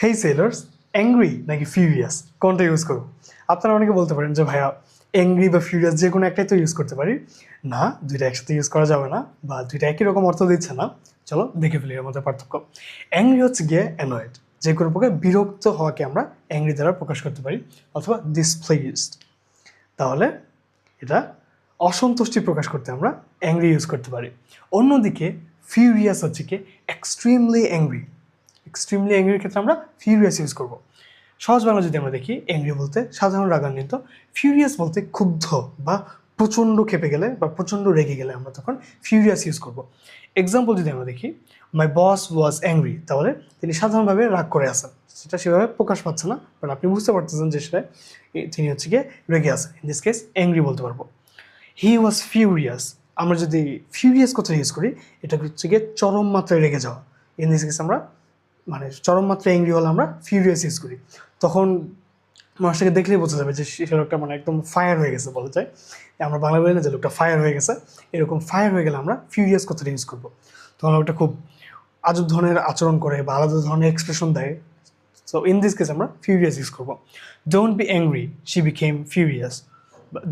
হেই sellers, angry নাকি furious কোনটা use করব? আপনারা অনেকে বলতে পারেন যে ভাইয়া অ্যাংরি বা ফিউরিয়াস যে কোনো একটাই তো ইউজ করতে পারি। না, দুইটা একসাথে ইউজ করা যাবে না, বা দুইটা একই রকম অর্থ দিচ্ছে না। চলো দেখে ফেলি এর মধ্যে পার্থক্য। অ্যাংরি হচ্ছে গিয়ে অ্যানয়েড, যে কোনো প্রকার বিরক্ত হওয়াকে আমরা অ্যাংরি দ্বারা প্রকাশ করতে পারি, অথবা ডিসপ্লেসড। তাহলে এটা অসন্তুষ্টি প্রকাশ করতে আমরা অ্যাংরি ইউজ করতে পারি। অন্যদিকে ফিউরিয়াস হচ্ছে কি এক্সট্রিমলি অ্যাংরি। এক্সট্রিমলি অ্যাংরির ক্ষেত্রে আমরা ফিউরিয়াস ইউজ করব। সহজ বাংলা যদি আমরা দেখি, অ্যাংরি বলতে সাধারণ রাগান্বিত, ফিউরিয়াস বলতে ক্ষুব্ধ বা প্রচণ্ড ক্ষেপে গেলে বা প্রচণ্ড রেগে গেলে আমরা তখন ফিউরিয়াস ইউজ করব। এক্সাম্পল যদি আমরা দেখি, মাই বস ওয়াজ অ্যাংরি, তাহলে তিনি সাধারণভাবে রাগ করে আছেন, সেটা সেভাবে প্রকাশ পাচ্ছে না, বাট আপনি বুঝতে পারতেছেন যে সেটা তিনি হচ্ছে গিয়ে রেগে আছেন। ইন দিস কেস অ্যাংরি বলতে পারবো। হি ওয়াজ ফিউরিয়াস, আমরা যদি ফিউরিয়াস কথা ইউজ করি, এটা হচ্ছে গিয়ে চরম মাত্রায় রেগে যাওয়া। ইন দিস কেস আমরা মানে চরম মাত্রায় অ্যাংরি হলে আমরা ফিউরিয়াস ইউজ করি। তখন মানুষটাকে দেখলেই বোঝা যাবে যে সে লোকটা মানে একদম ফায়ার হয়ে গেছে বলা যায়। আমরা বাংলা বলি না যে লোকটা ফায়ার হয়ে গেছে, এরকম ফায়ার হয়ে গেলে আমরা ফিউরিয়াস কথাটা ইউজ করবো। তখন লোকটা খুব আজব ধরনের আচরণ করে বা আলাদা ধরনের এক্সপ্রেশন দেয়। সো ইন দিস কেস আমরা ফিউরিয়াস ইউজ করবো। Don't be angry, she became furious.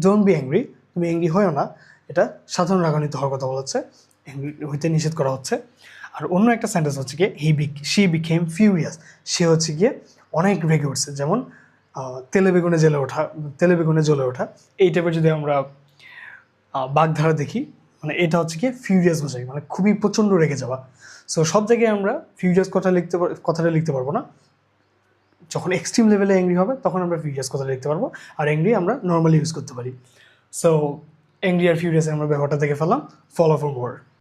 Don't be angry, তুমি অ্যাংরি হয়েও না, এটা সাধারণ রাগান্বিত হওয়ার কথা বলা হচ্ছে, অ্যাংরি হইতে নিষেধ করা হচ্ছে। আর অন্য একটা সেন্টেন্স হচ্ছে গিয়ে শি বিকেম ফিউরিয়াস, সে হচ্ছে গিয়ে অনেক রেগে উঠছে। যেমন তেলে বেগুনে জ্বলে ওঠা, এই টাইপের যদি আমরা বাগধারা দেখি, মানে এটা হচ্ছে গিয়ে ফিউরিয়াস বোঝাই, মানে খুবই প্রচণ্ড রেগে যাওয়া। সো সব জায়গায় আমরা ফিউরিয়াস কথাটা লিখতে পারবো না। যখন এক্সট্রিম লেভেলে অ্যাংরি হবে তখন আমরা ফিউরিয়াস কথাটা লিখতে পারবো, আর অ্যাংরি আমরা নর্মালি ইউজ করতে পারি। সো অ্যাংরি আর ফিউরিয়াসে আমরা ব্যাপারটা দেখে ফেললাম। Follow for more.